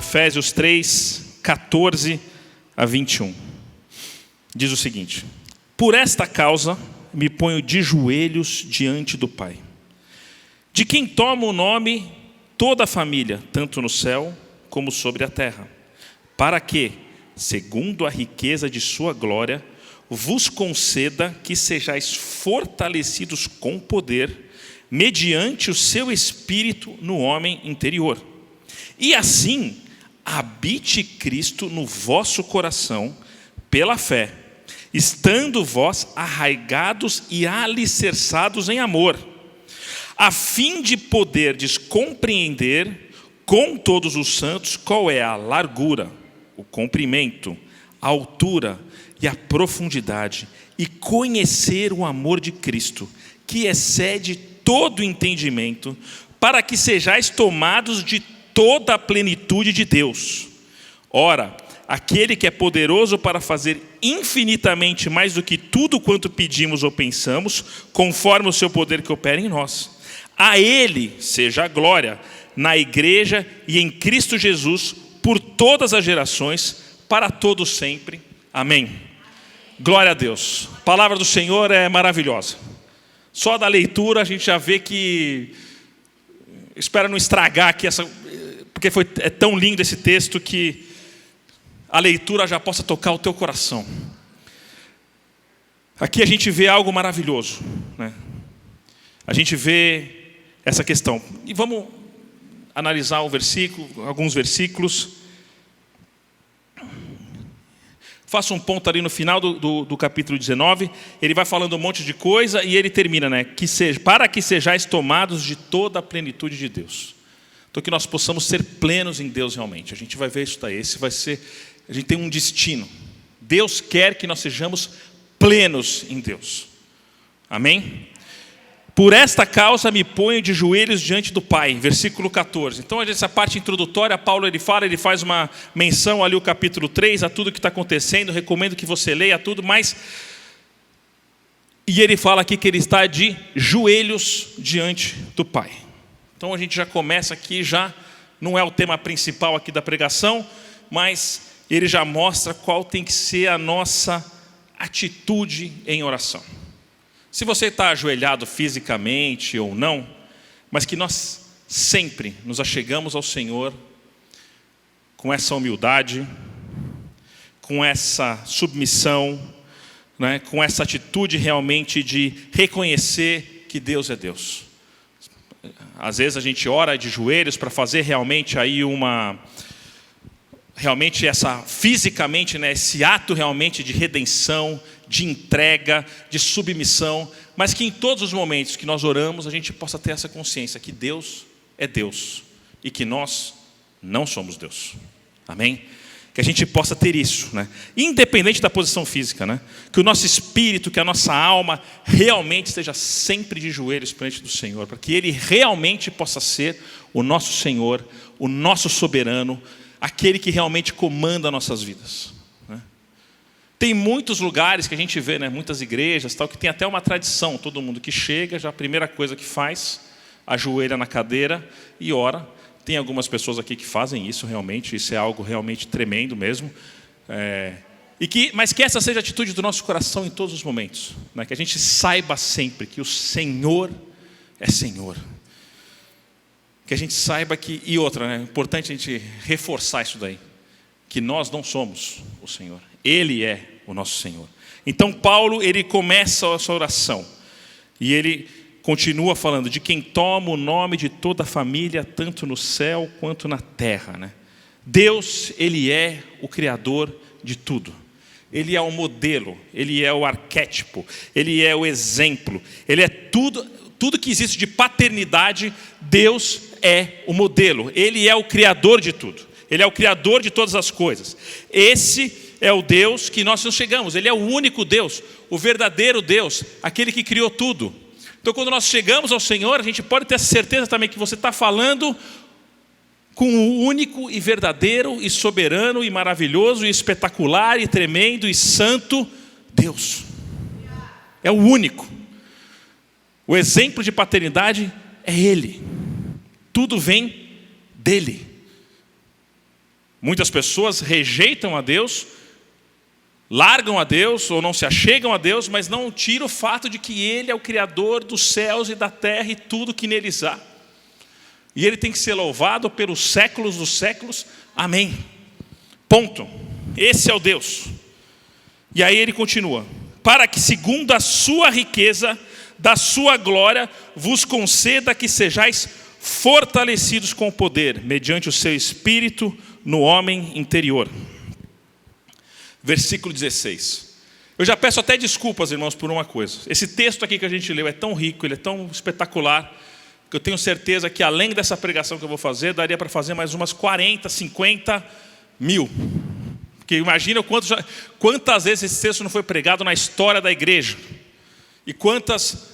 Efésios 3, 14 a 21. Diz o seguinte: por esta causa me ponho de joelhos diante do Pai, de quem toma o nome toda a família, tanto no céu como sobre a terra, para que, segundo a riqueza de sua glória, vos conceda que sejais fortalecidos com poder, mediante o seu Espírito no homem interior. E assim, habite Cristo no vosso coração, pela fé, estando vós arraigados e alicerçados em amor, a fim de poderdes compreender com todos os santos qual é a largura, o comprimento, a altura e a profundidade, e conhecer o amor de Cristo, que excede todo entendimento, para que sejais tomados de toda a plenitude de Deus. Ora, aquele que é poderoso para fazer infinitamente mais do que tudo quanto pedimos ou pensamos, conforme o seu poder que opera em nós. A Ele seja a glória, na igreja e em Cristo Jesus, por todas as gerações, para todos sempre. Amém. Glória a Deus. A palavra do Senhor é maravilhosa. Só da leitura a gente já vê que... Espero não estragar aqui essa... Porque é tão lindo esse texto que a leitura já possa tocar o teu coração. Aqui a gente vê algo maravilhoso, né? A gente vê essa questão. E vamos analisar um versículo, alguns versículos. Faço um ponto ali no final do capítulo 19. Ele vai falando um monte de coisa e ele termina, né? Para que sejais tomados de toda a plenitude de Deus. Então que nós possamos ser plenos em Deus realmente. A gente vai ver isso daí. Esse vai ser... A gente tem um destino. Deus quer que nós sejamos plenos em Deus. Amém? Por esta causa me ponho de joelhos diante do Pai. Versículo 14. Então, essa parte introdutória, Paulo ele faz uma menção ali, o capítulo 3, a tudo que está acontecendo. Recomendo que você leia tudo, mas... E ele fala aqui que ele está de joelhos diante do Pai. Então, a gente já começa aqui, já não é o tema principal aqui da pregação, mas ele já mostra qual tem que ser a nossa atitude em oração. Se você está ajoelhado fisicamente ou não, mas que nós sempre nos achegamos ao Senhor com essa humildade, com essa submissão, né, com essa atitude realmente de reconhecer que Deus é Deus. Às vezes a gente ora de joelhos para fazer realmente aí realmente essa fisicamente, né, esse ato realmente de redenção, de entrega, de submissão, mas que em todos os momentos que nós oramos a gente possa ter essa consciência que Deus é Deus e que nós não somos Deus. Amém? Que a gente possa ter isso, né? Independente da posição física, né? Que o nosso espírito, que a nossa alma realmente esteja sempre de joelhos perante do Senhor, para que Ele realmente possa ser o nosso Senhor, o nosso soberano, aquele que realmente comanda nossas vidas, né? Tem muitos lugares que a gente vê, né, muitas igrejas, tal, que tem até uma tradição. Todo mundo que chega, já a primeira coisa que faz, ajoelha na cadeira e ora. Tem algumas pessoas aqui que fazem isso realmente. Isso é algo realmente tremendo mesmo. Mas que essa seja a atitude do nosso coração em todos os momentos, né? Que a gente saiba sempre que o Senhor é Senhor. Que a gente saiba que... E outra, né? É importante a gente reforçar isso daí. Que nós não somos o Senhor. Ele é o nosso Senhor. Então Paulo, ele começa a sua oração. E ele continua falando de quem toma o nome de toda a família, tanto no céu quanto na terra, né? Deus, Ele é o Criador de tudo. Ele é o modelo, Ele é o arquétipo, Ele é o exemplo. Ele é tudo que existe de paternidade. Deus é o modelo. Ele é o Criador de tudo. Ele é o Criador de todas as coisas. Esse é o Deus que nós não chegamos. Ele é o único Deus, o verdadeiro Deus, aquele que criou tudo. Então, quando nós chegamos ao Senhor, a gente pode ter certeza também que você está falando com o único e verdadeiro e soberano e maravilhoso e espetacular e tremendo e santo Deus. É o único. O exemplo de paternidade é Ele. Tudo vem dEle. Muitas pessoas rejeitam a Deus, largam a Deus ou não se achegam a Deus, mas não tira o fato de que Ele é o Criador dos céus e da terra e tudo que neles há. E Ele tem que ser louvado pelos séculos dos séculos. Amém. Ponto. Esse é o Deus. E aí ele continua: para que segundo a sua riqueza, da sua glória, vos conceda que sejais fortalecidos com o poder, mediante o seu Espírito no homem interior. Versículo 16. Eu já peço até desculpas, irmãos, por uma coisa. Esse texto aqui que a gente leu é tão rico, ele é tão espetacular, que eu tenho certeza que além dessa pregação que eu vou fazer, daria para fazer mais umas 40, 50 mil. Porque imagina quantas vezes esse texto não foi pregado na história da igreja. E quantas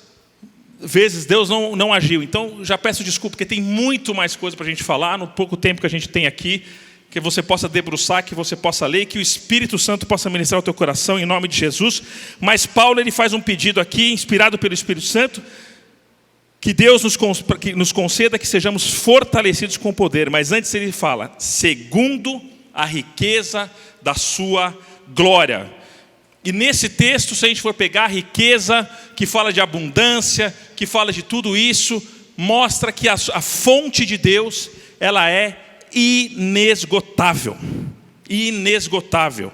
vezes Deus não agiu. Então já peço desculpa, porque tem muito mais coisa para a gente falar no pouco tempo que a gente tem aqui, que você possa debruçar, que você possa ler, que o Espírito Santo possa ministrar o teu coração em nome de Jesus. Mas Paulo ele faz um pedido aqui, inspirado pelo Espírito Santo, que Deus nos conceda que sejamos fortalecidos com o poder. Mas antes ele fala, segundo a riqueza da sua glória. E nesse texto, se a gente for pegar a riqueza, que fala de abundância, que fala de tudo isso, mostra que a fonte de Deus, ela é inesgotável. Inesgotável.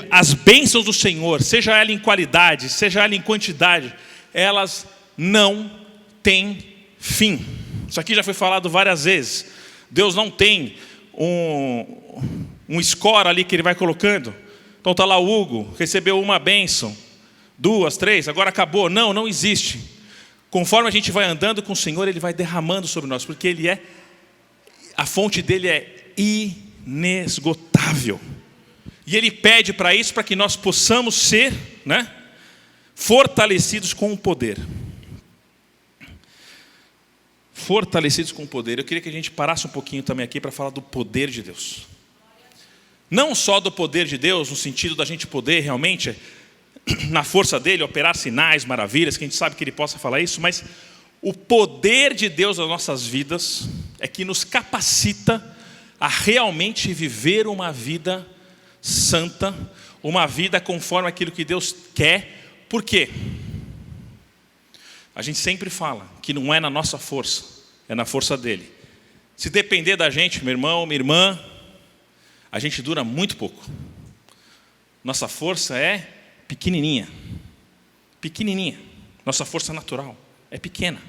As bênçãos do Senhor, seja ela em qualidade, seja ela em quantidade, elas não têm fim. Isso aqui já foi falado várias vezes. Deus não tem um score ali que Ele vai colocando. Então está lá o Hugo, recebeu uma bênção, 2, 3, agora acabou. Não existe. Conforme a gente vai andando com o Senhor, Ele vai derramando sobre nós, porque a fonte dele é inesgotável. E Ele pede para isso, para que nós possamos ser, fortalecidos com o poder. Fortalecidos com o poder. Eu queria que a gente parasse um pouquinho também aqui para falar do poder de Deus. Não só do poder de Deus, no sentido da gente poder realmente, na força dele, operar sinais, maravilhas, que a gente sabe que ele possa falar isso, mas o poder de Deus nas nossas vidas é que nos capacita a realmente viver uma vida santa, uma vida conforme aquilo que Deus quer. Por quê? A gente sempre fala que não é na nossa força, é na força dele. Se depender da gente, meu irmão, minha irmã, a gente dura muito pouco. Nossa força é pequenininha. Pequenininha. Nossa força natural é pequena.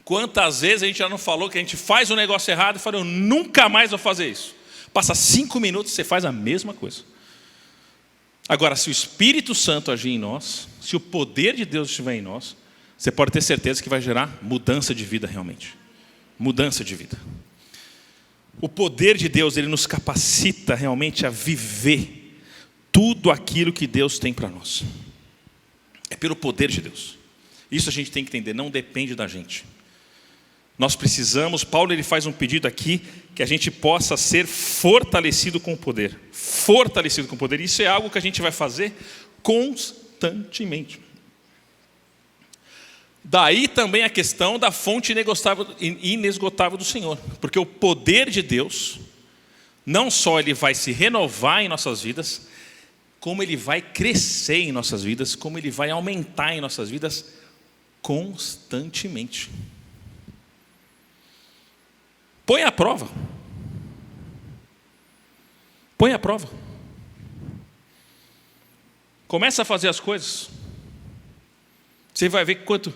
Quantas vezes a gente já não falou que a gente faz um negócio errado e fala, eu nunca mais vou fazer isso. Passa 5 minutos e você faz a mesma coisa. Agora, se o Espírito Santo agir em nós, se o poder de Deus estiver em nós, você pode ter certeza que vai gerar mudança de vida realmente. Mudança de vida. O poder de Deus, ele nos capacita realmente a viver tudo aquilo que Deus tem para nós. É pelo poder de Deus. Isso a gente tem que entender, não depende da gente. Nós precisamos, Paulo ele faz um pedido aqui, que a gente possa ser fortalecido com o poder. Fortalecido com o poder. Isso é algo que a gente vai fazer constantemente. Daí também a questão da fonte inesgotável do Senhor. Porque o poder de Deus, não só ele vai se renovar em nossas vidas, como ele vai crescer em nossas vidas, como ele vai aumentar em nossas vidas constantemente. Põe à prova. Põe à prova. Começa a fazer as coisas. Você vai ver que quanto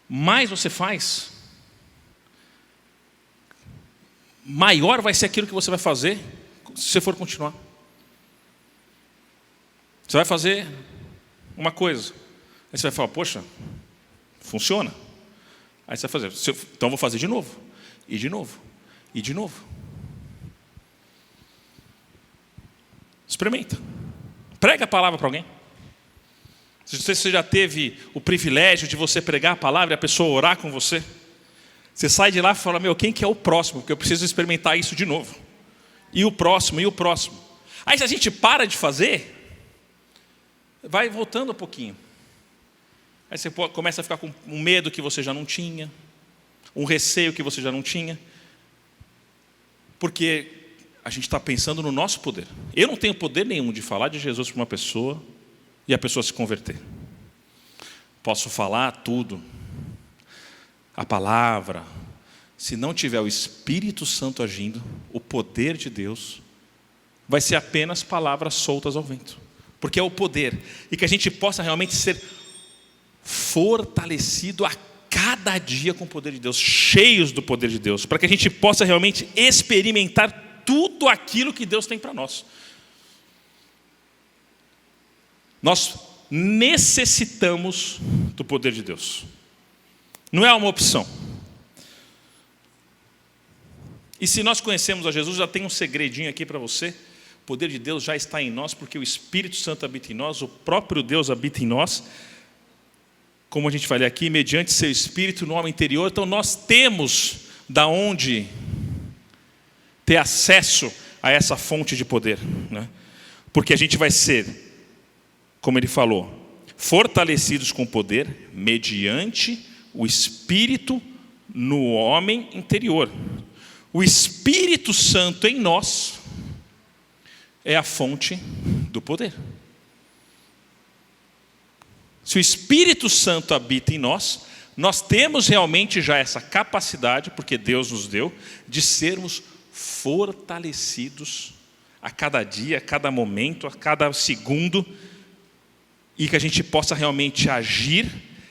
mais você faz, maior vai ser aquilo que você vai fazer se você for continuar. Você vai fazer uma coisa, aí você vai falar, poxa, funciona. Aí você vai fazer, então eu vou fazer de novo, e de novo, e de novo. Experimenta. Prega a palavra para alguém. Não sei se você já teve o privilégio de você pregar a palavra e a pessoa orar com você. Você sai de lá e fala, quem que é o próximo? Porque eu preciso experimentar isso de novo. E o próximo, e o próximo. Aí se a gente para de fazer, vai voltando um pouquinho. Aí você começa a ficar com um medo que você já não tinha. um receio que você já não tinha, porque a gente está pensando no nosso poder. Eu não tenho poder nenhum de falar de Jesus para uma pessoa e a pessoa se converter. Posso falar tudo, a palavra, se não tiver o Espírito Santo agindo, o poder de Deus, vai ser apenas palavras soltas ao vento, porque é o poder, e que a gente possa realmente ser fortalecido a cada dia com o poder de Deus, cheios do poder de Deus, para que a gente possa realmente experimentar tudo aquilo que Deus tem para nós. Nós necessitamos do poder de Deus, não é uma opção. E se nós conhecemos a Jesus, já tem um segredinho aqui para você: o poder de Deus já está em nós, porque o Espírito Santo habita em nós, o próprio Deus habita em nós, como a gente vai ler aqui, mediante seu Espírito no homem interior. Então nós temos da onde ter acesso a essa fonte de poder, né? Porque a gente vai ser, como ele falou, fortalecidos com poder, mediante o Espírito no homem interior. O Espírito Santo em nós é a fonte do poder. Se o Espírito Santo habita em nós, nós temos realmente já essa capacidade, porque Deus nos deu, de sermos fortalecidos a cada dia, a cada momento, a cada segundo, e que a gente possa realmente agir,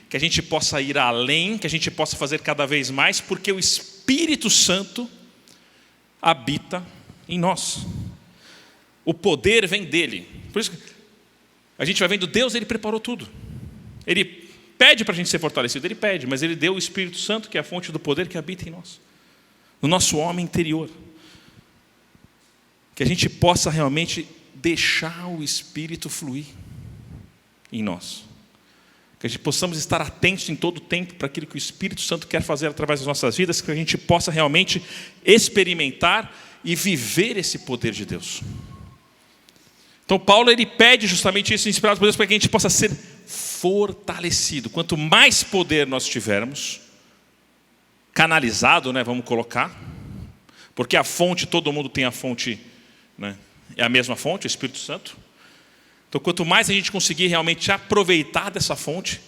que a gente possa ir além, que a gente possa fazer cada vez mais, porque o Espírito Santo habita em nós. O poder vem dele. Por isso que a gente vai vendo Deus, ele preparou tudo. Ele pede para a gente ser fortalecido, ele pede, mas ele deu o Espírito Santo, que é a fonte do poder que habita em nós, no nosso homem interior. Que a gente possa realmente deixar o Espírito fluir em nós. Que a gente possamos estar atentos em todo o tempo para aquilo que o Espírito Santo quer fazer através das nossas vidas, que a gente possa realmente experimentar e viver esse poder de Deus. Então Paulo, ele pede justamente isso, inspirado por Deus, para que a gente possa ser fortalecido. Quanto mais poder nós tivermos, canalizado, né, vamos colocar, porque a fonte, todo mundo tem a fonte, né, é a mesma fonte, o Espírito Santo. Então quanto mais a gente conseguir realmente aproveitar dessa fonte,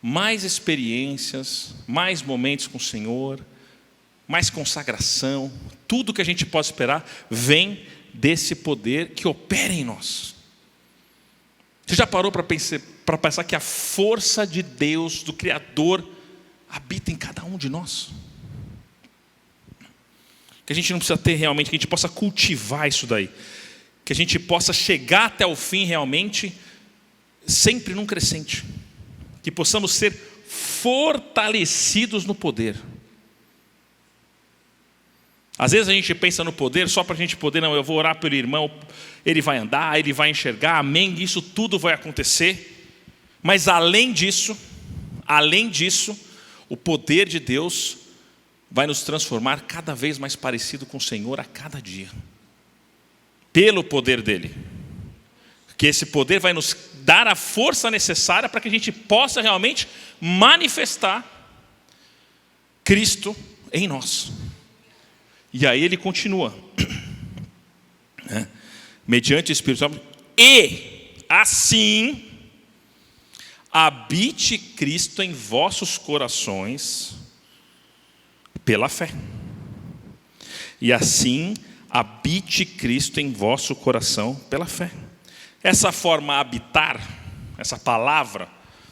mais experiências, mais momentos com o Senhor, mais consagração, tudo que a gente pode esperar, vem desse poder que opera em nós. Você já parou para pensar que a força de Deus, do Criador, habita em cada um de nós? Que a gente não precisa ter realmente, que a gente possa cultivar isso daí, que a gente possa chegar até o fim realmente, sempre num crescente, que possamos ser fortalecidos no poder. Às vezes a gente pensa no poder só para a gente poder, não, eu vou orar pelo irmão, ele vai andar, ele vai enxergar, amém, isso tudo vai acontecer. Mas além disso, o poder de Deus vai nos transformar cada vez mais parecido com o Senhor a cada dia. Pelo poder dele. Que esse poder vai nos dar a força necessária para que a gente possa realmente manifestar Cristo em nós. E aí ele continua, mediante o Espírito Santo, e assim habite Cristo em vossos corações pela fé. E assim habite Cristo em vosso coração pela fé. Essa forma habitar, essa palavra,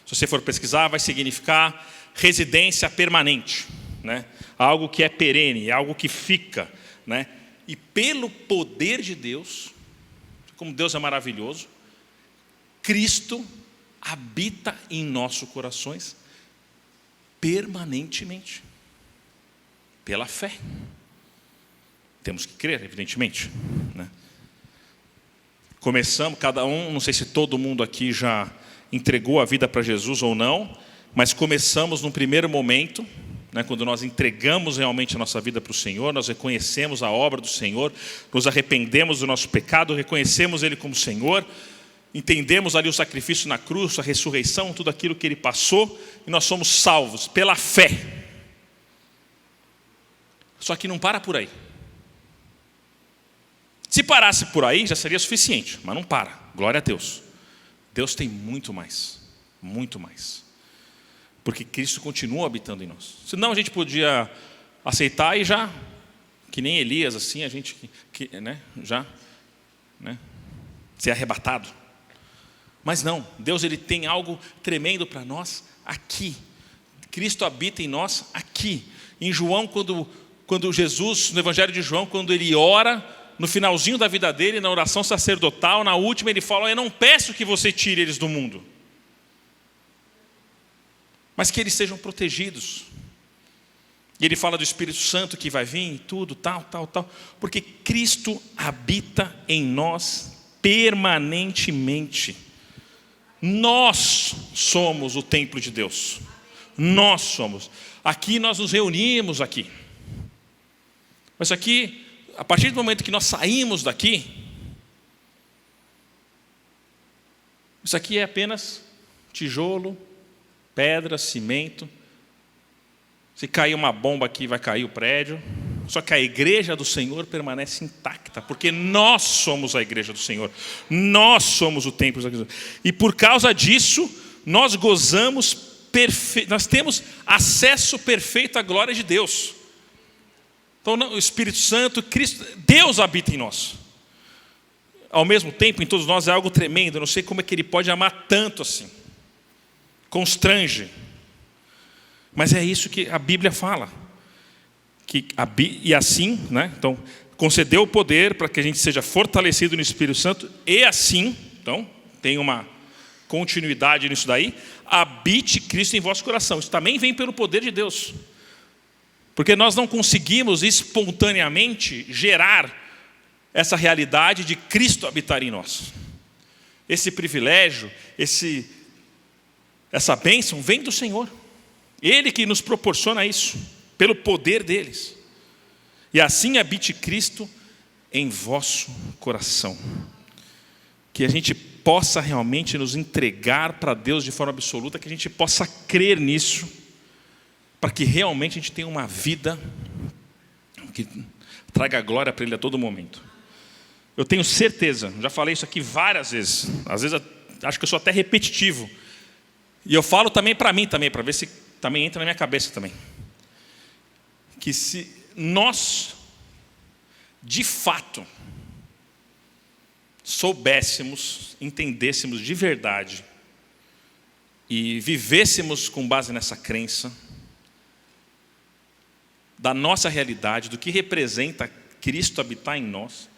se você for pesquisar, vai significar residência permanente, né? Algo que é perene, algo que fica, né? E pelo poder de Deus, como Deus é maravilhoso, Cristo habita em nossos corações permanentemente, pela fé. Temos que crer, evidentemente, né? Começamos, cada um, não sei se todo mundo aqui já entregou a vida para Jesus ou não, mas começamos num primeiro momento, né, quando nós entregamos realmente a nossa vida para o Senhor, nós reconhecemos a obra do Senhor, nos arrependemos do nosso pecado, reconhecemos Ele como Senhor, entendemos ali o sacrifício na cruz, a ressurreição, tudo aquilo que Ele passou, e nós somos salvos pela fé. Só que não para por aí. Se parasse por aí, já seria suficiente, mas não para. Glória a Deus. Deus tem muito mais. Muito mais. Porque Cristo continua habitando em nós. Senão a gente podia aceitar e já, que nem Elias, assim, a gente já ser arrebatado. Mas não, Deus ele tem algo tremendo para nós aqui. Cristo habita em nós aqui. Em João, quando Jesus, no Evangelho de João, quando ele ora, no finalzinho da vida dele, na oração sacerdotal, na última ele fala: eu não peço que você tire eles do mundo, mas que eles sejam protegidos. E ele fala do Espírito Santo que vai vir, tudo, tal, porque Cristo habita em nós permanentemente. Nós somos o templo de Deus. Nós somos. Aqui nós nos reunimos aqui. Mas aqui, a partir do momento que nós saímos daqui, isso aqui é apenas tijolo, pedra, cimento. Se cair uma bomba aqui, vai cair o prédio. Só que a igreja do Senhor permanece intacta, porque nós somos a igreja do Senhor. Nós somos o templo da igreja. E por causa disso, nós gozamos nós temos acesso perfeito à glória de Deus. Então o Espírito Santo, Cristo, Deus habita em nós. Ao mesmo tempo, em todos nós é algo tremendo. Eu não sei como é que ele pode amar tanto assim. Constrange. Mas é isso que a Bíblia fala. E assim, então, concedeu o poder para que a gente seja fortalecido no Espírito Santo. E assim, então, tem uma continuidade nisso daí. Habite Cristo em vosso coração. Isso também vem pelo poder de Deus. Porque nós não conseguimos espontaneamente gerar essa realidade de Cristo habitar em nós. Esse privilégio, essa bênção vem do Senhor. Ele que nos proporciona isso, pelo poder deles. E assim habite Cristo em vosso coração. Que a gente possa realmente nos entregar para Deus de forma absoluta, que a gente possa crer nisso, para que realmente a gente tenha uma vida que traga glória para Ele a todo momento. Eu tenho certeza, já falei isso aqui várias vezes, às vezes acho que eu sou até repetitivo, e eu falo também para mim também, para ver se também entra na minha cabeça também, que se nós de fato soubéssemos, entendêssemos de verdade e vivêssemos com base nessa crença da nossa realidade, do que representa Cristo habitar em nós.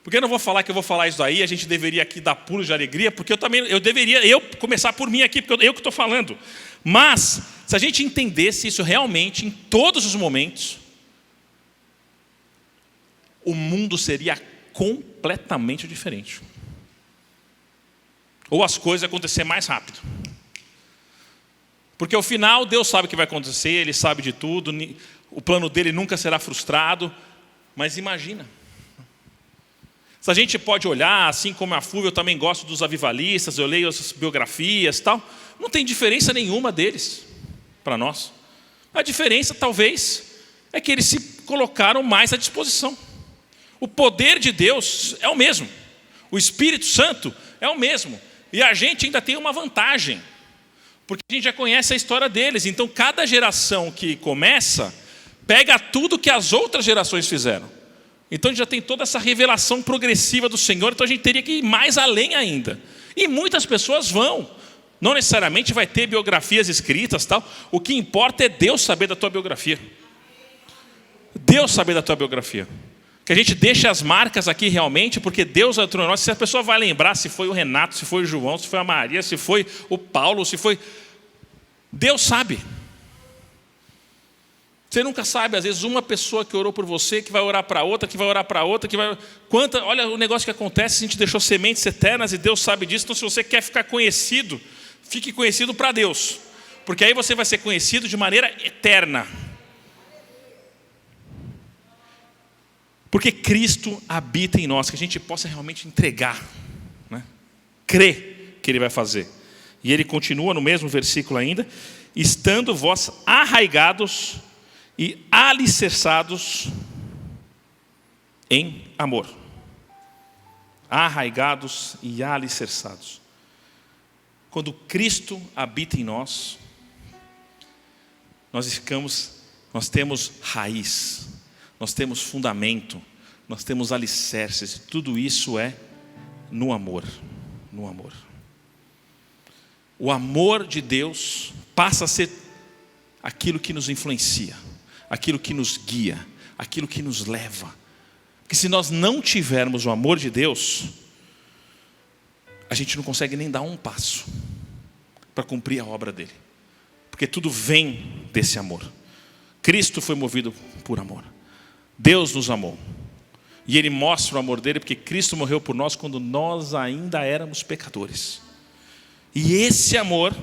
Porque eu não vou falar que eu vou falar isso daí, a gente deveria aqui dar pulos de alegria, porque eu deveria começar por mim aqui, porque eu que estou falando. Mas, se a gente entendesse isso realmente, em todos os momentos, o mundo seria completamente diferente. Ou as coisas acontecer mais rápido. Porque ao final, Deus sabe o que vai acontecer, Ele sabe de tudo, o plano dele nunca será frustrado. Mas imagina, se a gente pode olhar, assim como a Fúvia, eu também gosto dos avivalistas, eu leio as biografias e tal, não tem diferença nenhuma deles para nós. A diferença, talvez, é que eles se colocaram mais à disposição. O poder de Deus é o mesmo. O Espírito Santo é o mesmo. E a gente ainda tem uma vantagem, porque a gente já conhece a história deles. Então, cada geração que começa, pega tudo que as outras gerações fizeram. Então, a gente já tem toda essa revelação progressiva do Senhor. Então, a gente teria que ir mais além ainda. E muitas pessoas vão. Não necessariamente vai ter biografias escritas, tal. O que importa é Deus saber da tua biografia. Deus saber da tua biografia. Que a gente deixe as marcas aqui realmente, porque Deus é entre nós. Se a pessoa vai lembrar se foi o Renato, se foi o João, se foi a Maria, se foi o Paulo, se foi... Deus sabe. Você nunca sabe, às vezes, uma pessoa que orou por você, que vai orar para outra, que vai orar para outra, que vai... Olha o negócio que acontece, a gente deixou sementes eternas e Deus sabe disso. Então, se você quer ficar conhecido, fique conhecido para Deus. Porque aí você vai ser conhecido de maneira eterna. Porque Cristo habita em nós, que a gente possa realmente entregar, né? Crer que Ele vai fazer. E Ele continua no mesmo versículo ainda: estando vós arraigados e alicerçados em amor. Arraigados e alicerçados. Quando Cristo habita em nós, nós temos raiz, nós temos fundamento, nós temos alicerces. Tudo isso é no amor. No amor. O amor de Deus passa a ser aquilo que nos influencia, aquilo que nos guia, aquilo que nos leva. Porque se nós não tivermos o amor de Deus, a gente não consegue nem dar um passo para cumprir a obra dele. Porque tudo vem desse amor. Cristo foi movido por amor. Deus nos amou. E Ele mostra o amor dele porque Cristo morreu por nós quando nós ainda éramos pecadores. E esse amor,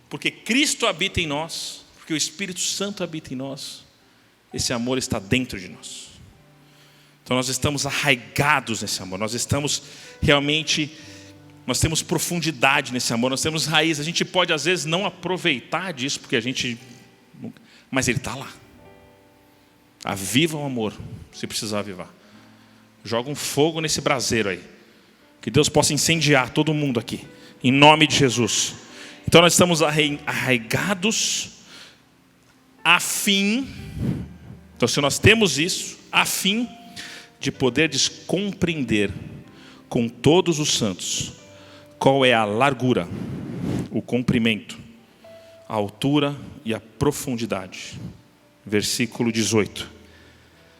porque Cristo habita em nós, porque o Espírito Santo habita em nós, esse amor está dentro de nós. Então nós estamos arraigados nesse amor. Nós estamos realmente, nós temos profundidade nesse amor. Nós temos raiz. A gente pode às vezes não aproveitar disso, porque mas ele está lá. Aviva o amor, se precisar avivar. Joga um fogo nesse braseiro aí. Que Deus possa incendiar todo mundo aqui, em nome de Jesus. Então nós estamos arraigados a fim, então se nós temos isso, a fim de poder compreender com todos os santos qual é a largura, o comprimento, a altura e a profundidade. Versículo 18.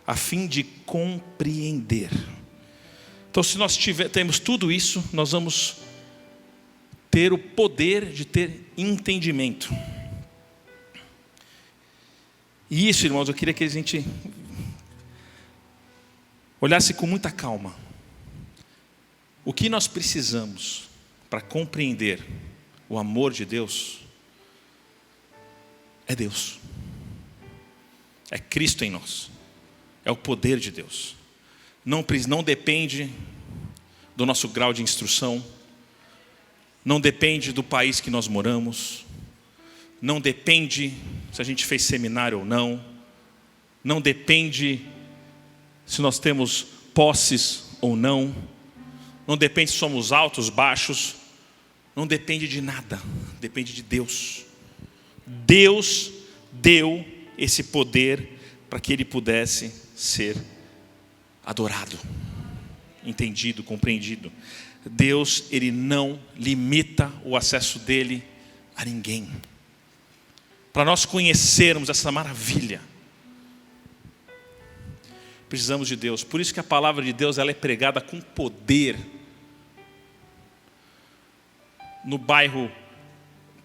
A fim de compreender. Então, se nós temos tudo isso, nós vamos ter o poder de ter entendimento. E isso, irmãos, eu queria que a gente olhasse com muita calma. O que nós precisamos para compreender o amor de Deus é Deus. É Cristo em nós. É o poder de Deus. Não depende do nosso grau de instrução. Não depende do país que nós moramos. Não depende se a gente fez seminário ou não. Não depende se nós temos posses ou não. Não depende se somos altos, baixos. Não depende de nada. Depende de Deus. Deus deu esse poder para que ele pudesse ser adorado, entendido, compreendido. Deus, ele não limita o acesso dele a ninguém. Para nós conhecermos essa maravilha, precisamos de Deus. Por isso que a palavra de Deus ela é pregada com poder. No bairro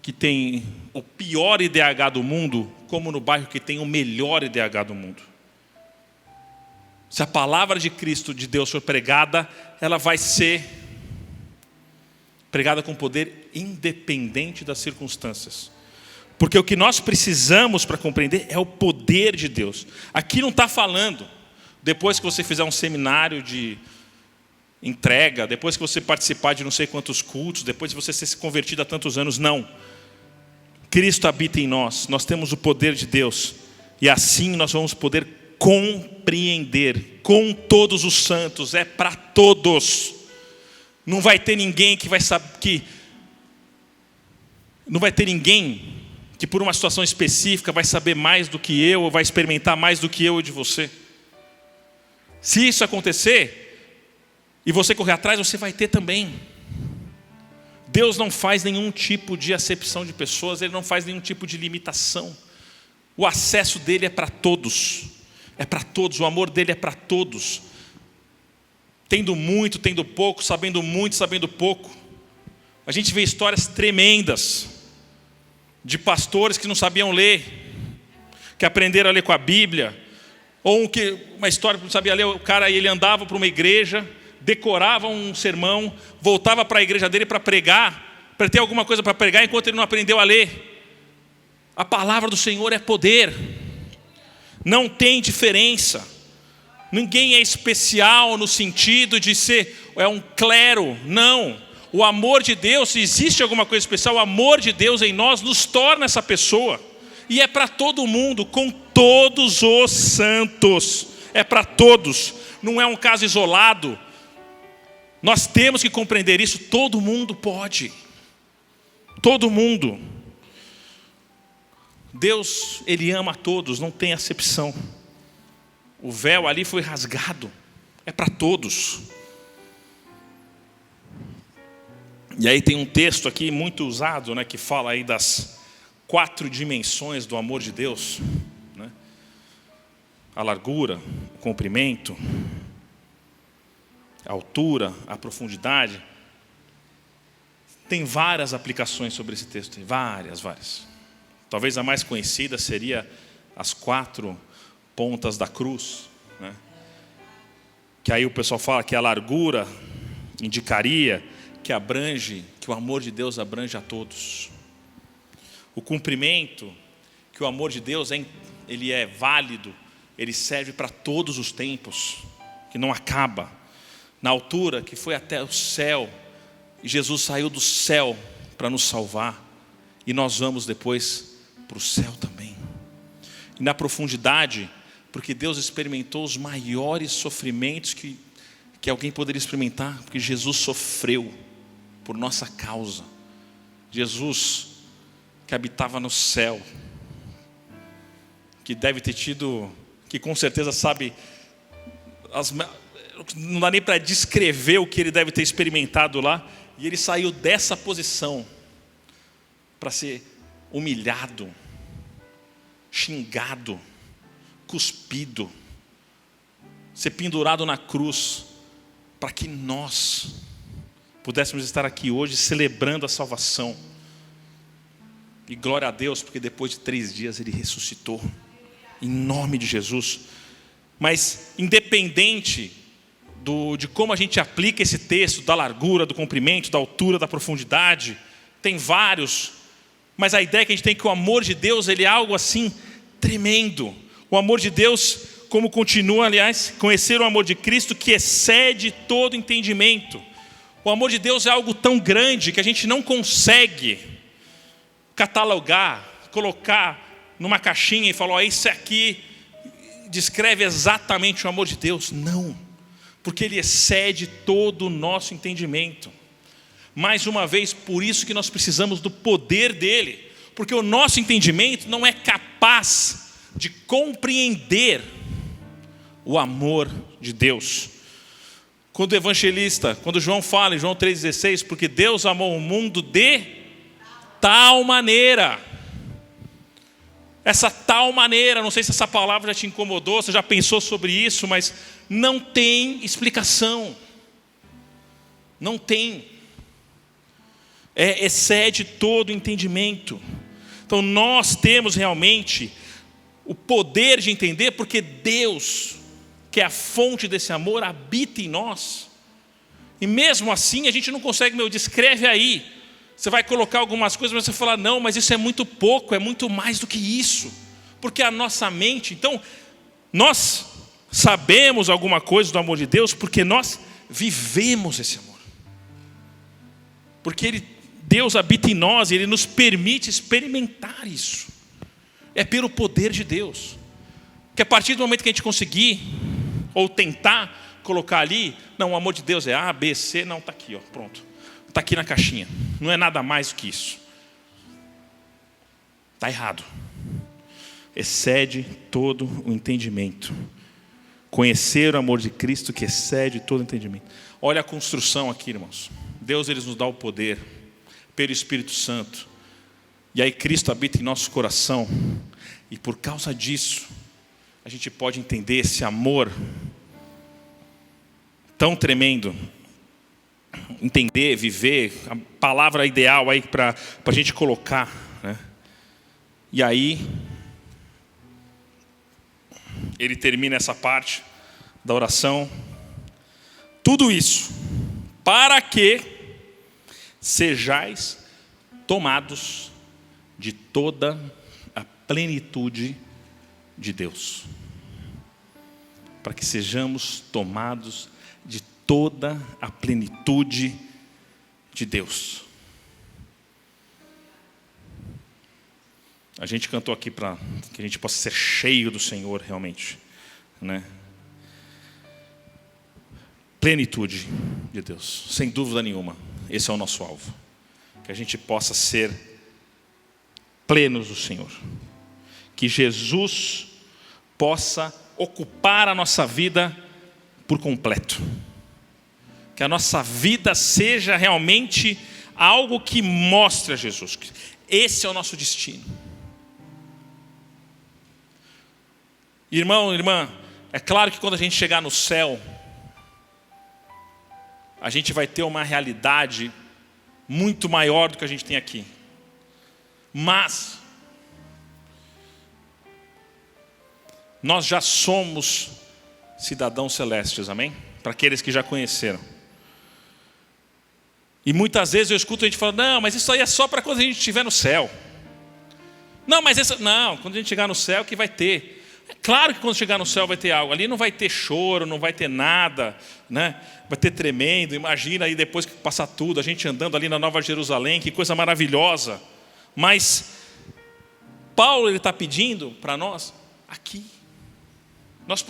que tem o pior IDH do mundo, como no bairro que tem o melhor IDH do mundo. Se a palavra de Cristo, de Deus, for pregada, ela vai ser pregada com poder independente das circunstâncias. Porque o que nós precisamos para compreender é o poder de Deus. Aqui não está falando, depois que você fizer um seminário de entrega, depois que você participar de não sei quantos cultos, depois de você ter se convertido há tantos anos, não. Cristo habita em nós, nós temos o poder de Deus, e assim nós vamos poder compreender com todos os santos, é para todos. Não vai ter ninguém que vai saber não vai ter ninguém que por uma situação específica vai saber mais do que eu, ou vai experimentar mais do que eu ou de você. Se isso acontecer, e você correr atrás, você vai ter também. Deus não faz nenhum tipo de acepção de pessoas, Ele não faz nenhum tipo de limitação. O acesso dele é para todos. É para todos, o amor dele é para todos. Tendo muito, tendo pouco, sabendo muito, sabendo pouco. A gente vê histórias tremendas de pastores que não sabiam ler, que aprenderam a ler com a Bíblia, ou uma história que não sabia ler, o cara ele andava para uma igreja, decorava um sermão, voltava para a igreja dele para pregar, para ter alguma coisa para pregar, enquanto ele não aprendeu a ler. A palavra do Senhor é poder, não tem diferença. Ninguém é especial no sentido de ser um clero, não. O amor de Deus, se existe alguma coisa especial, o amor de Deus em nós nos torna essa pessoa. E é para todo mundo, com todos os santos. É para todos, não é um caso isolado. Nós temos que compreender isso, todo mundo pode. Todo mundo. Deus, Ele ama a todos, não tem acepção. O véu ali foi rasgado, é para todos. E aí tem um texto aqui muito usado, né, que fala aí das 4 dimensões do amor de Deus, né? A largura, o comprimento, a altura, a profundidade. Tem várias aplicações sobre esse texto, várias. Talvez a mais conhecida seria as 4 pontas da cruz, né? Que aí o pessoal fala que a largura indicaria que o amor de Deus abrange a todos. O comprimento, que o amor de Deus ele é válido, ele serve para todos os tempos, que não acaba. Na altura, que foi até o céu, e Jesus saiu do céu para nos salvar, e nós vamos depois para o céu também. E na profundidade, porque Deus experimentou os maiores sofrimentos que alguém poderia experimentar, porque Jesus sofreu por nossa causa. Jesus, que habitava no céu, que deve ter tido, que com certeza sabe, não dá nem para descrever o que ele deve ter experimentado lá, e ele saiu dessa posição para ser humilhado, xingado, cuspido, ser pendurado na cruz, para que nós pudéssemos estar aqui hoje celebrando a salvação. E glória a Deus, porque depois de 3 dias ele ressuscitou, em nome de Jesus. Mas independente de como a gente aplica esse texto, da largura, do comprimento, da altura, da profundidade, tem vários, mas a ideia é que a gente tem que o amor de Deus, ele é algo assim tremendo. O amor de Deus, como continua, aliás, conhecer o amor de Cristo que excede todo entendimento. O amor de Deus é algo tão grande que a gente não consegue catalogar, colocar numa caixinha e falar, isso aqui descreve exatamente o amor de Deus. Não, porque ele excede todo o nosso entendimento. Mais uma vez, por isso que nós precisamos do poder dele, porque o nosso entendimento não é capaz de compreender o amor de Deus. Quando o evangelista, quando João fala em João 3,16, porque Deus amou o mundo de tal maneira. Essa tal maneira, não sei se essa palavra já te incomodou, você já pensou sobre isso, mas não tem explicação. Não tem. Excede todo o entendimento. Então nós temos realmente o poder de entender, porque Deus, que é a fonte desse amor, habita em nós. E mesmo assim a gente não consegue, descreve aí. Você vai colocar algumas coisas, mas você fala, não, mas isso é muito pouco, é muito mais do que isso. Porque a nossa mente, então, nós sabemos alguma coisa do amor de Deus, porque nós vivemos esse amor. Porque Deus habita em nós e Ele nos permite experimentar isso. É pelo poder de Deus. Que a partir do momento que a gente conseguir, ou tentar colocar ali, não, o amor de Deus é A, B, C, não, está aqui, ó, pronto. Está aqui na caixinha, não é nada mais do que isso. Está errado. Excede todo o entendimento. Conhecer o amor de Cristo que excede todo o entendimento. Olha a construção aqui, irmãos. Deus, Ele nos dá o poder pelo Espírito Santo. E aí Cristo habita em nosso coração. E por causa disso, a gente pode entender esse amor tão tremendo. Entender, viver, a palavra ideal aí para a gente colocar, né? E aí, ele termina essa parte da oração. Tudo isso, para que sejais tomados de toda a plenitude de Deus. Para que sejamos tomados de toda a plenitude de Deus. A gente cantou aqui para que a gente possa ser cheio do Senhor realmente, né? Plenitude de Deus, sem dúvida nenhuma. Esse é o nosso alvo. Que a gente possa ser plenos do Senhor. Que Jesus possa ocupar a nossa vida por completo. Que a nossa vida seja realmente algo que mostre a Jesus. Esse é o nosso destino. Irmão, irmã, é claro que quando a gente chegar no céu, a gente vai ter uma realidade muito maior do que a gente tem aqui. Mas nós já somos cidadãos celestes, amém? Para aqueles que já conheceram. E muitas vezes eu escuto a gente falando, não, mas isso aí é só para quando a gente estiver no céu. Não, mas não, quando a gente chegar no céu que vai ter. É claro que quando chegar no céu vai ter algo. Ali não vai ter choro, não vai ter nada, né? Vai ter tremendo. Imagina aí depois que passar tudo, a gente andando ali na Nova Jerusalém, que coisa maravilhosa. Mas Paulo ele está pedindo para nós aqui. Nós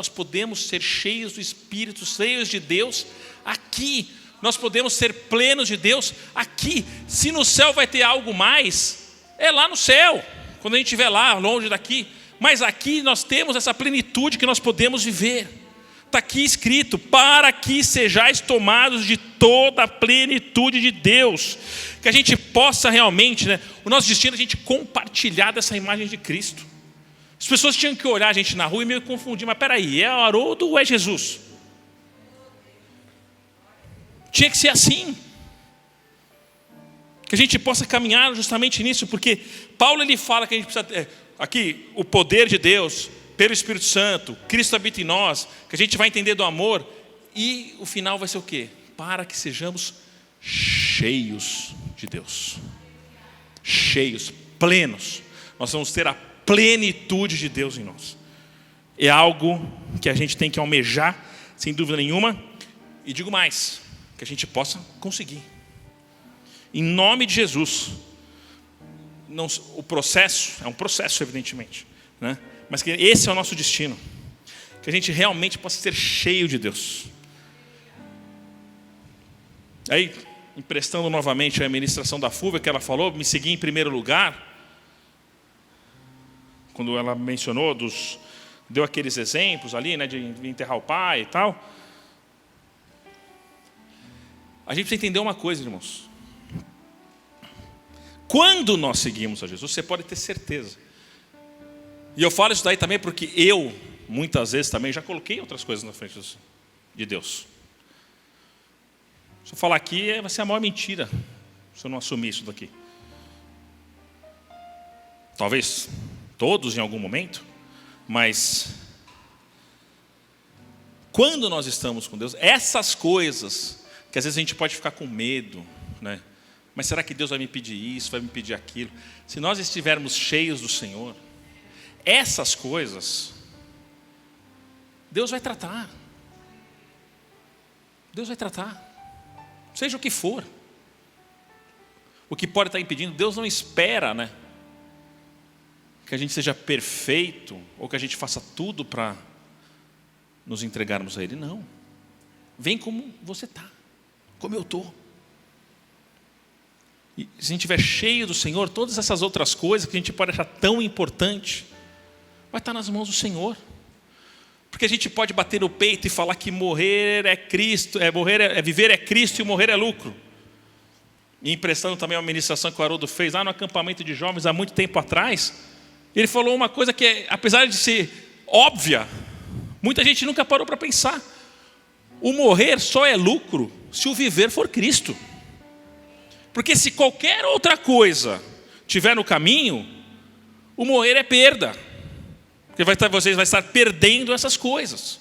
podemos ser cheios do Espírito, cheios de Deus aqui. Nós podemos ser plenos de Deus aqui. Se no céu vai ter algo mais, é lá no céu, quando a gente estiver lá, longe daqui. Mas aqui nós temos essa plenitude que nós podemos viver. Está aqui escrito, para que sejais tomados de toda a plenitude de Deus. Que a gente possa realmente, né, o nosso destino é a gente compartilhar dessa imagem de Cristo. As pessoas tinham que olhar a gente na rua e meio confundir, mas peraí, é o Haroldo ou é Jesus? Tinha que ser assim. Que a gente possa caminhar justamente nisso, porque Paulo ele fala que a gente precisa ter, aqui, o poder de Deus, pelo Espírito Santo, Cristo habita em nós, que a gente vai entender do amor, e o final vai ser o quê? Para que sejamos cheios de Deus. Cheios, plenos. Nós vamos ter a plenitude de Deus em nós. É algo que a gente tem que almejar, sem dúvida nenhuma, e digo mais, que a gente possa conseguir. Em nome de Jesus. Não, o processo, é um processo evidentemente, né? Mas que esse é o nosso destino. Que a gente realmente possa ser cheio de Deus. Aí, emprestando novamente a ministração da Fúvia, que ela falou, me seguir em primeiro lugar. Quando ela mencionou, deu aqueles exemplos ali, né, de enterrar o pai e tal. A gente precisa entender uma coisa, irmãos. Quando nós seguimos a Jesus, você pode ter certeza. E eu falo isso daí também porque eu, muitas vezes também, já coloquei outras coisas na frente de Deus. Se eu falar aqui, vai ser a maior mentira se eu não assumir isso daqui. Talvez todos em algum momento, mas quando nós estamos com Deus, essas coisas, que às vezes a gente pode ficar com medo, né? Mas será que Deus vai me pedir isso, vai me pedir aquilo? Se nós estivermos cheios do Senhor, essas coisas, Deus vai tratar. Deus vai tratar. Seja o que for. O que pode estar impedindo, Deus não espera, né, que a gente seja perfeito, ou que a gente faça tudo para nos entregarmos a Ele. Não. Vem como você está, como eu estou. E se a gente estiver cheio do Senhor, todas essas outras coisas que a gente pode achar tão importante, vai estar nas mãos do Senhor. Porque a gente pode bater no peito e falar que morrer é Cristo, viver é Cristo e morrer é lucro. E emprestando também a ministração que o Haroldo fez lá no acampamento de jovens há muito tempo atrás, ele falou uma coisa que, apesar de ser óbvia, muita gente nunca parou para pensar. O morrer só é lucro se o viver for Cristo. Porque se qualquer outra coisa tiver no caminho, o morrer é perda. Porque vocês vão estar perdendo essas coisas.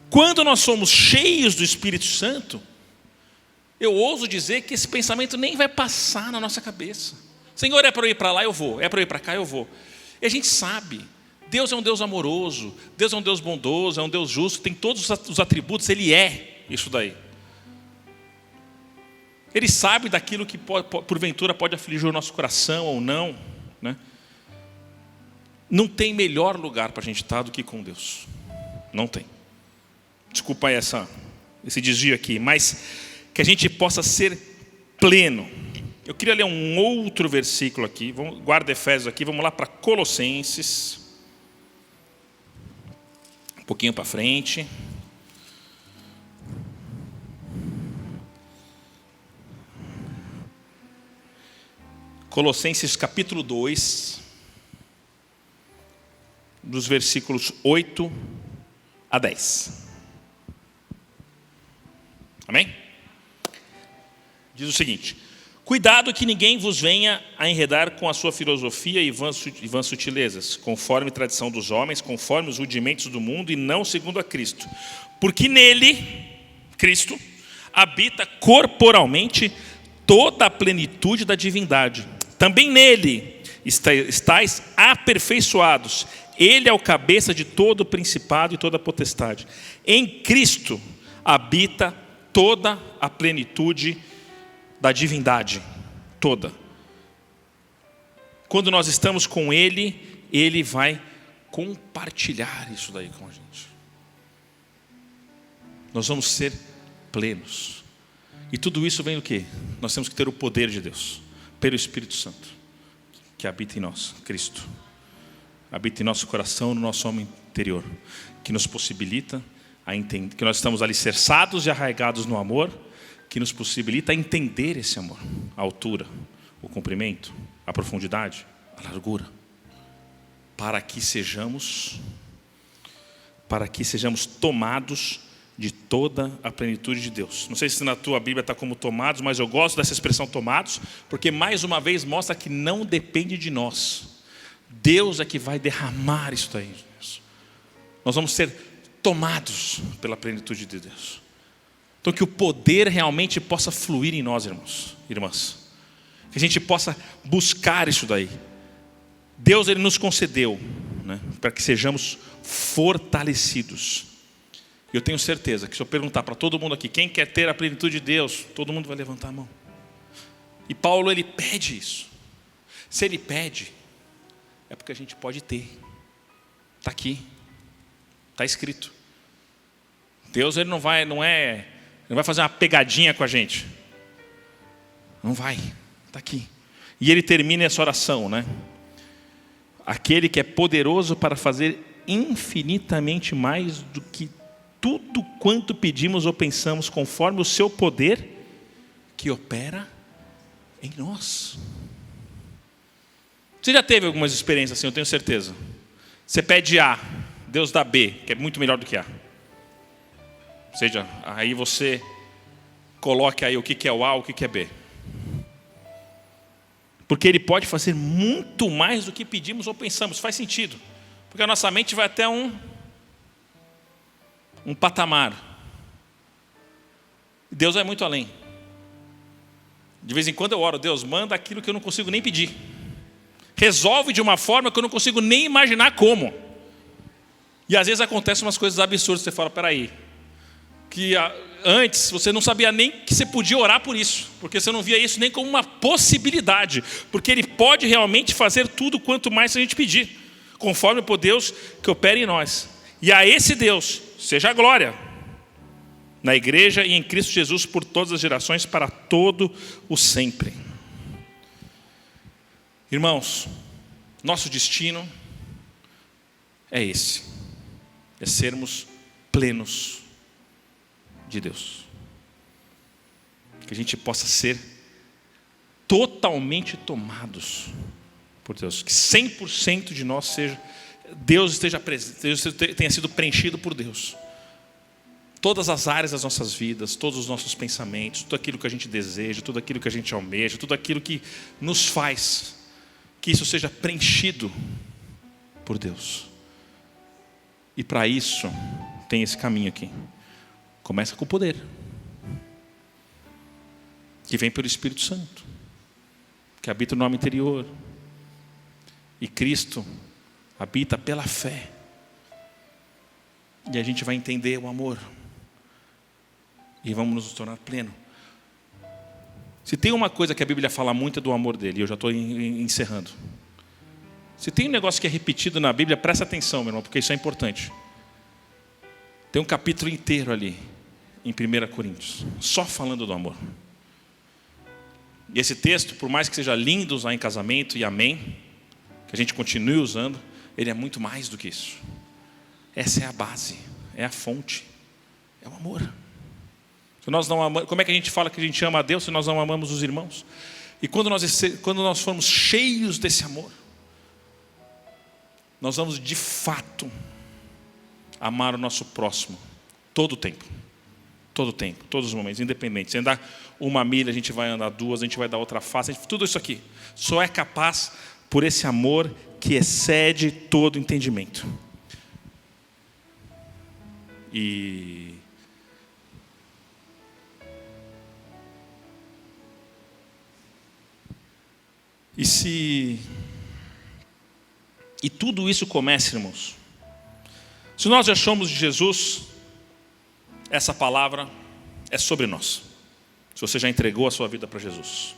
Quando nós somos cheios do Espírito Santo, eu ouso dizer que esse pensamento nem vai passar na nossa cabeça. Senhor, é para eu ir para lá, eu vou. É para eu ir para cá, eu vou. E a gente sabe, Deus é um Deus amoroso, Deus é um Deus bondoso, é um Deus justo, tem todos os atributos, Ele é isso daí. Ele sabe daquilo que porventura pode afligir o nosso coração ou não, né? Não tem melhor lugar para a gente estar do que com Deus. Não tem. Desculpa aí esse desvio aqui, mas que a gente possa ser pleno. Eu queria ler um outro versículo aqui. Guarda Efésios aqui, vamos lá para Colossenses. Um pouquinho para frente. Colossenses capítulo 2, dos versículos 8 a 10. Amém? Diz o seguinte: cuidado que ninguém vos venha a enredar com a sua filosofia e vãs sutilezas, conforme a tradição dos homens, conforme os rudimentos do mundo e não segundo a Cristo. Porque nele, Cristo, habita corporalmente toda a plenitude da divindade. Também nele estáis aperfeiçoados. Ele é o cabeça de todo o principado e toda a potestade. Em Cristo habita toda a plenitude da divindade. Toda. Quando nós estamos com Ele, Ele vai compartilhar isso daí com a gente. Nós vamos ser plenos. E tudo isso vem do quê? Nós temos que ter o poder de Deus, pelo Espírito Santo, que habita em nós, Cristo. Habita em nosso coração, no nosso homem interior, que nos possibilita a entender, que nós estamos alicerçados e arraigados no amor, que nos possibilita entender esse amor, a altura, o comprimento, a profundidade, a largura, para que sejamos tomados de toda a plenitude de Deus. Não sei se na tua Bíblia está como tomados, mas eu gosto dessa expressão tomados, porque mais uma vez mostra que não depende de nós. Deus é que vai derramar isso daí. Nós vamos ser tomados pela plenitude de Deus. Então que o poder realmente possa fluir em nós, irmãos, irmãs. Que a gente possa buscar isso daí. Deus, Ele nos concedeu, né, para que sejamos fortalecidos. E eu tenho certeza que se eu perguntar para todo mundo aqui, quem quer ter a plenitude de Deus, todo mundo vai levantar a mão. E Paulo, ele pede isso. Se ele pede, é porque a gente pode ter. Está aqui. Está escrito. Deus, Ele não vai fazer uma pegadinha com a gente. Não vai. Está aqui. E ele termina essa oração, né? Aquele que é poderoso para fazer infinitamente mais do que tudo quanto pedimos ou pensamos, conforme o seu poder que opera em nós. Você já teve algumas experiências assim, eu tenho certeza. Você pede A, Deus dá B, que é muito melhor do que A. Ou seja, aí você coloca aí o que é o A, o que é B. Porque Ele pode fazer muito mais do que pedimos ou pensamos. Faz sentido. Porque a nossa mente vai até um patamar. Deus vai muito além. De vez em quando eu oro, Deus, manda aquilo que eu não consigo nem pedir. Resolve de uma forma que eu não consigo nem imaginar como. E às vezes acontecem umas coisas absurdas. Você fala, peraí, que antes você não sabia nem que você podia orar por isso, porque você não via isso nem como uma possibilidade, porque Ele pode realmente fazer tudo quanto mais a gente pedir, conforme o Deus que opera em nós. E a esse Deus seja a glória na igreja e em Cristo Jesus por todas as gerações, para todo o sempre. Irmãos, nosso destino é esse, é sermos plenos de Deus. Que a gente possa ser totalmente tomados por Deus, que 100% de nós seja, Deus esteja presente, Deus tenha sido preenchido por Deus. Todas as áreas das nossas vidas, todos os nossos pensamentos, tudo aquilo que a gente deseja, tudo aquilo que a gente almeja, tudo aquilo que nos faz, que isso seja preenchido por Deus. E para isso, tem esse caminho aqui. Começa com o poder, que vem pelo Espírito Santo, que habita no homem interior. E Cristo habita pela fé. E a gente vai entender o amor. E vamos nos tornar pleno. Se tem uma coisa que a Bíblia fala muito é do amor dele, e eu já estou encerrando. Se tem um negócio que é repetido na Bíblia, presta atenção, meu irmão, porque isso é importante. Tem um capítulo inteiro ali, em 1 Coríntios, só falando do amor. E esse texto, por mais que seja lindo usar em casamento, e amém, que a gente continue usando, ele é muito mais do que isso. Essa é a base, é a fonte, é o amor. Se nós não amamos, como é que a gente fala que a gente ama a Deus se nós não amamos os irmãos? E quando nós formos cheios desse amor, nós vamos de fato amar o nosso próximo todo o tempo, todos os momentos, independente. Se andar 1 milha, a gente vai andar 2, a gente vai dar outra face, tudo isso aqui só é capaz por esse amor que excede todo entendimento. E tudo isso começa, irmãos. Se nós já somos de Jesus, essa palavra é sobre nós. Se você já entregou a sua vida para Jesus,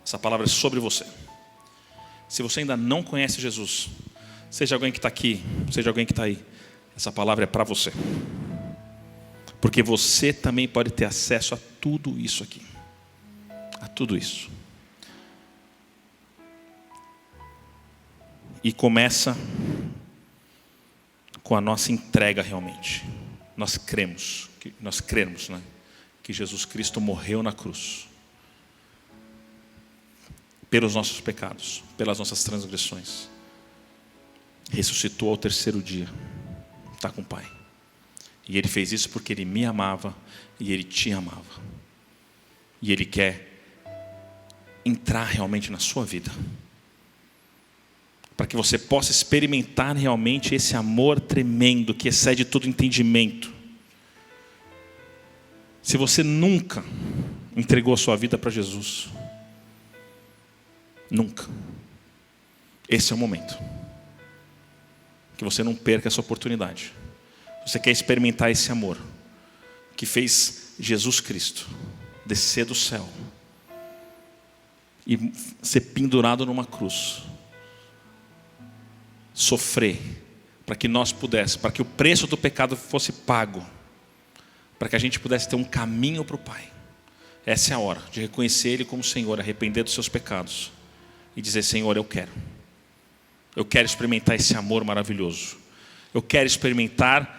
essa palavra é sobre você. Se você ainda não conhece Jesus, seja alguém que está aqui, seja alguém que está aí, essa palavra é para você. Porque você também pode ter acesso a tudo isso aqui. A tudo isso. E começa com a nossa entrega realmente. Nós cremos, né, que Jesus Cristo morreu na cruz pelos nossos pecados, pelas nossas transgressões. Ressuscitou ao 3º dia. Está com o Pai. E Ele fez isso porque Ele me amava e Ele te amava. E Ele quer entrar realmente na sua vida, para que você possa experimentar realmente esse amor tremendo que excede todo entendimento. Se você nunca entregou a sua vida para Jesus, nunca, esse é o momento. Que você não perca essa oportunidade. Você quer experimentar esse amor que fez Jesus Cristo descer do céu e ser pendurado numa cruz, sofrer para que nós pudéssemos, para que o preço do pecado fosse pago, para que a gente pudesse ter um caminho para o Pai. Essa é a hora de reconhecer Ele como Senhor, arrepender dos seus pecados e dizer: Senhor, eu quero experimentar esse amor maravilhoso. Eu quero experimentar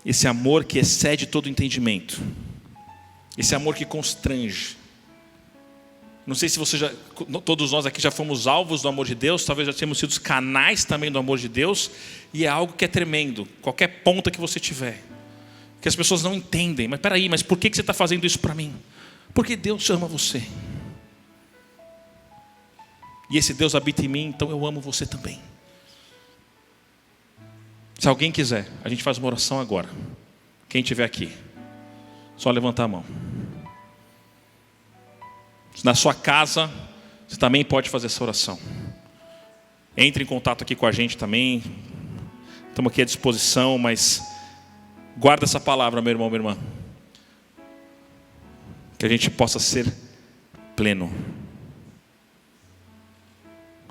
esse amor que excede todo entendimento, esse amor que constrange. Não sei se todos nós aqui já fomos alvos do amor de Deus, talvez já tenhamos sido os canais também do amor de Deus, e é algo que é tremendo, qualquer ponta que você tiver, que as pessoas não entendem. Mas peraí, mas por que você está fazendo isso para mim? Porque Deus ama você, e esse Deus habita em mim, então eu amo você também. Se alguém quiser, a gente faz uma oração agora. Quem estiver aqui, só levantar a mão. Na sua casa, você também pode fazer essa oração. Entre em contato aqui com a gente também. Estamos aqui à disposição, mas guarda essa palavra, meu irmão, minha irmã. Que a gente possa ser pleno.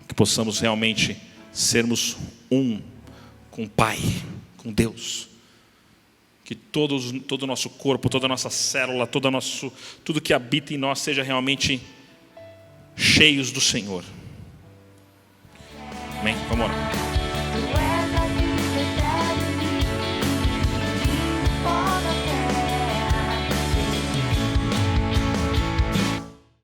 Que possamos realmente sermos um com o Pai, com Deus. Que todo o nosso corpo, toda a nossa célula, tudo que habita em nós seja realmente cheios do Senhor. Amém? Vamos orar.